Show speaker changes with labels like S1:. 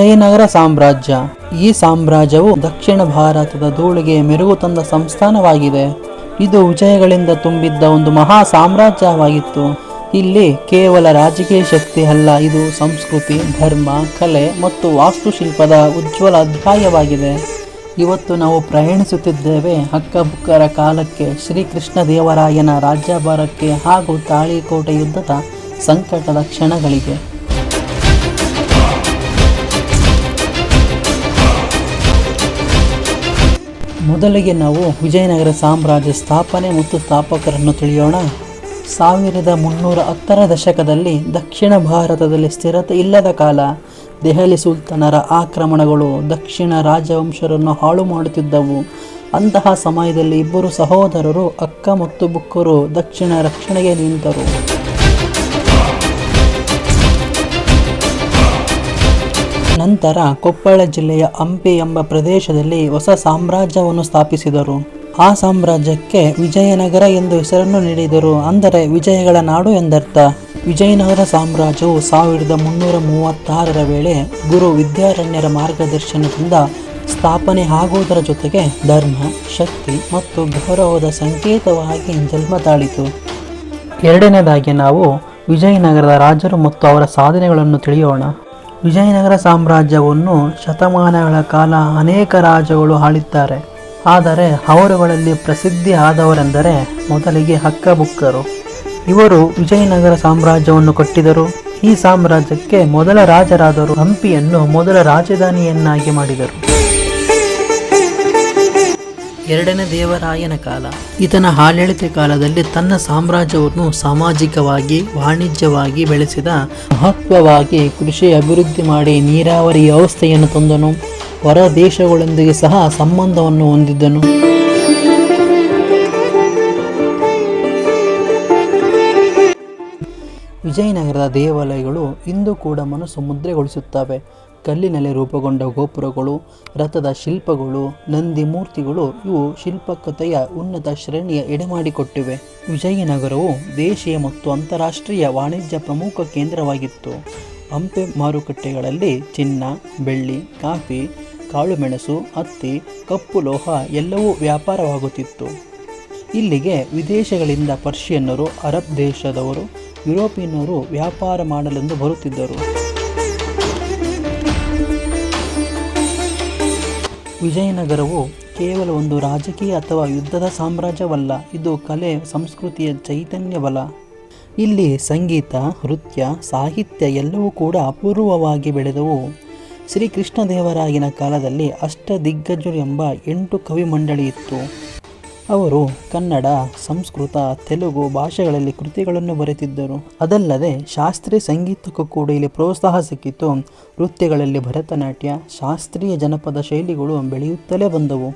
S1: ವಿಜಯನಗರ ಸಾಮ್ರಾಜ್ಯ. ಈ ಸಾಮ್ರಾಜ್ಯವು ದಕ್ಷಿಣ ಭಾರತದ ಧೂಳಿಗೆ ಮೆರುಗು ತಂದ ಸಂಸ್ಥಾನವಾಗಿದೆ. ಇದು ವಿಜಯಗಳಿಂದ ತುಂಬಿದ್ದ ಒಂದು ಮಹಾ ಸಾಮ್ರಾಜ್ಯವಾಗಿತ್ತು. ಇಲ್ಲಿ ಕೇವಲ ರಾಜಕೀಯ ಶಕ್ತಿ ಅಲ್ಲ, ಇದು ಸಂಸ್ಕೃತಿ, ಧರ್ಮ, ಕಲೆ ಮತ್ತು ವಾಸ್ತುಶಿಲ್ಪದ ಉಜ್ವಲ ಅಧ್ಯಾಯವಾಗಿದೆ. ಇವತ್ತು ನಾವು ಪ್ರಯಾಣಿಸುತ್ತಿದ್ದೇವೆ ಹಕ್ಕಬುಕ್ಕರ ಕಾಲಕ್ಕೆ, ಶ್ರೀಕೃಷ್ಣ ದೇವರಾಯನ ರಾಜ್ಯಭಾರಕ್ಕೆ ಹಾಗೂ ತಾಳಿಕೋಟೆ ಯುದ್ಧದ ಸಂಕಟದ ಕ್ಷಣಗಳಿಗೆ. ಮೊದಲಿಗೆ ನಾವು ವಿಜಯನಗರ ಸಾಮ್ರಾಜ್ಯ ಸ್ಥಾಪನೆ ಮತ್ತು ಸ್ಥಾಪಕರನ್ನು ತಿಳಿಯೋಣ. 1310ರ ದಶಕದಲ್ಲಿ ದಕ್ಷಿಣ ಭಾರತದಲ್ಲಿ ಸ್ಥಿರತೆ ಇಲ್ಲದ ಕಾಲ. ದೆಹಲಿ ಸುಲ್ತಾನರ ಆಕ್ರಮಣಗಳು ದಕ್ಷಿಣ ರಾಜವಂಶರನ್ನು ಹಾಳು ಮಾಡುತ್ತಿದ್ದವು. ಅಂತಹ ಸಮಯದಲ್ಲಿ ಇಬ್ಬರು ಸಹೋದರರು ಅಕ್ಕ ಮತ್ತು ಬುಕ್ಕರು ದಕ್ಷಿಣ ರಕ್ಷಣೆಗೆ ನಿಂತರು. ನಂತರ ಕೊಪ್ಪಳ ಜಿಲ್ಲೆಯ ಹಂಪಿ ಎಂಬ ಪ್ರದೇಶದಲ್ಲಿ ಹೊಸ ಸಾಮ್ರಾಜ್ಯವನ್ನು ಸ್ಥಾಪಿಸಿದರು. ಆ ಸಾಮ್ರಾಜ್ಯಕ್ಕೆ ವಿಜಯನಗರ ಎಂದು ಹೆಸರನ್ನು ನೀಡಿದರು, ಅಂದರೆ ವಿಜಯಗಳ ನಾಡು ಎಂದರ್ಥ. ವಿಜಯನಗರ ಸಾಮ್ರಾಜ್ಯವು 1336ರ ವೇಳೆ ಗುರು ವಿದ್ಯಾರಣ್ಯರ ಮಾರ್ಗದರ್ಶನದಿಂದ ಸ್ಥಾಪನೆ ಆಗುವುದರ ಜೊತೆಗೆ ಧರ್ಮ, ಶಕ್ತಿ ಮತ್ತು ಗೌರವದ ಸಂಕೇತವಾಗಿ ಜನ್ಮ ತಾಳಿತು. ಎರಡನೇದಾಗಿ ನಾವು ವಿಜಯನಗರದ ರಾಜರು ಮತ್ತು ಅವರ ಸಾಧನೆಗಳನ್ನು ತಿಳಿಯೋಣ. ವಿಜಯನಗರ ಸಾಮ್ರಾಜ್ಯವನ್ನು ಶತಮಾನಗಳ ಕಾಲ ಅನೇಕ ರಾಜಗಳು ಆಳಿದ್ದಾರೆ. ಆದರೆ ಅವರುಗಳಲ್ಲಿ ಪ್ರಸಿದ್ಧಿ ಆದವರೆಂದರೆ ಮೊದಲಿಗೆ ಹಕ್ಕಬುಕ್ಕರು. ಇವರು ವಿಜಯನಗರ ಸಾಮ್ರಾಜ್ಯವನ್ನು ಕಟ್ಟಿದರು. ಈ ಸಾಮ್ರಾಜ್ಯಕ್ಕೆ ಮೊದಲ ರಾಜರಾದರು ಹಂಪಿಯನ್ನು ಮೊದಲ ರಾಜಧಾನಿಯನ್ನಾಗಿ ಮಾಡಿದರು. ಎರಡನೇ ದೇವರಾಯನ ಕಾಲ. ಈತನ ಆಡಳಿತ ಕಾಲದಲ್ಲಿ ತನ್ನ ಸಾಮ್ರಾಜ್ಯವನ್ನು ಸಾಮಾಜಿಕವಾಗಿ, ವಾಣಿಜ್ಯವಾಗಿ ಬೆಳೆಸಿದ. ಮಹತ್ವವಾಗಿ ಕೃಷಿ ಅಭಿವೃದ್ಧಿ ಮಾಡಿ ನೀರಾವರಿ ವ್ಯವಸ್ಥೆಯನ್ನು ತಂದನು. ಹೊರ ದೇಶಗಳೊಂದಿಗೆ ಸಹ ಸಂಬಂಧವನ್ನು ಹೊಂದಿದ್ದನು. ವಿಜಯನಗರದ ದೇವಾಲಯಗಳು ಇಂದು ಕೂಡ ಮನಸ್ಸು ಮುದ್ರೆಗೊಳಿಸುತ್ತವೆ. ಕಲ್ಲಿನಲ್ಲಿ ರೂಪುಗೊಂಡ ಗೋಪುರಗಳು, ರಥದ ಶಿಲ್ಪಗಳು, ನಂದಿ ಮೂರ್ತಿಗಳು ಇವು ಶಿಲ್ಪಕತೆಯ ಉನ್ನತ ಶ್ರೇಣಿಯ ಎಡೆಮಾಡಿಕೊಟ್ಟಿವೆ. ವಿಜಯನಗರವು ದೇಶೀಯ ಮತ್ತು ಅಂತಾರಾಷ್ಟ್ರೀಯ ವಾಣಿಜ್ಯ ಪ್ರಮುಖ ಕೇಂದ್ರವಾಗಿತ್ತು. ಹಂಪಿ ಮಾರುಕಟ್ಟೆಗಳಲ್ಲಿ ಚಿನ್ನ, ಬೆಳ್ಳಿ, ಕಾಫಿ, ಕಾಳುಮೆಣಸು, ಹತ್ತಿ, ಕಪ್ಪು ಲೋಹ ಎಲ್ಲವೂ ವ್ಯಾಪಾರವಾಗುತ್ತಿತ್ತು. ಇಲ್ಲಿಗೆ ವಿದೇಶಗಳಿಂದ ಪರ್ಷಿಯನ್ನರು, ಅರಬ್ ದೇಶದವರು, ಯುರೋಪಿಯನ್ನರು ವ್ಯಾಪಾರ ಮಾಡಲೆಂದು ಬರುತ್ತಿದ್ದರು. ವಿಜಯನಗರವು ಕೇವಲ ಒಂದು ರಾಜಕೀಯ ಅಥವಾ ಯುದ್ಧದ ಸಾಮ್ರಾಜ್ಯವಲ್ಲ, ಇದು ಕಲೆ, ಸಂಸ್ಕೃತಿಯ ಚೈತನ್ಯ ಬಲ. ಇಲ್ಲಿ ಸಂಗೀತ, ನೃತ್ಯ, ಸಾಹಿತ್ಯ ಎಲ್ಲವೂ ಕೂಡ ಅಪೂರ್ವವಾಗಿ ಬೆಳೆದವು. ಶ್ರೀಕೃಷ್ಣದೇವರಾಯನ ಕಾಲದಲ್ಲಿ ಅಷ್ಟದಿಗ್ಗಜರು ಎಂಬ 8 ಕವಿ ಮಂಡಳಿ ಇತ್ತು. ಅವರು ಕನ್ನಡ, ಸಂಸ್ಕೃತ, ತೆಲುಗು ಭಾಷೆಗಳಲ್ಲಿ ಕೃತಿಗಳನ್ನು ಬರೆತಿದ್ದರು. ಅದಲ್ಲದೆ ಶಾಸ್ತ್ರೀಯ ಸಂಗೀತಕ್ಕೂ ಕೂಡ ಇಲ್ಲಿ ಪ್ರೋತ್ಸಾಹ ಸಿಕ್ಕಿತು. ನೃತ್ಯಗಳಲ್ಲಿ ಭರತನಾಟ್ಯ, ಶಾಸ್ತ್ರೀಯ ಜನಪದ ಶೈಲಿಗಳು ಬೆಳೆಯುತ್ತಲೇ ಬಂದವು.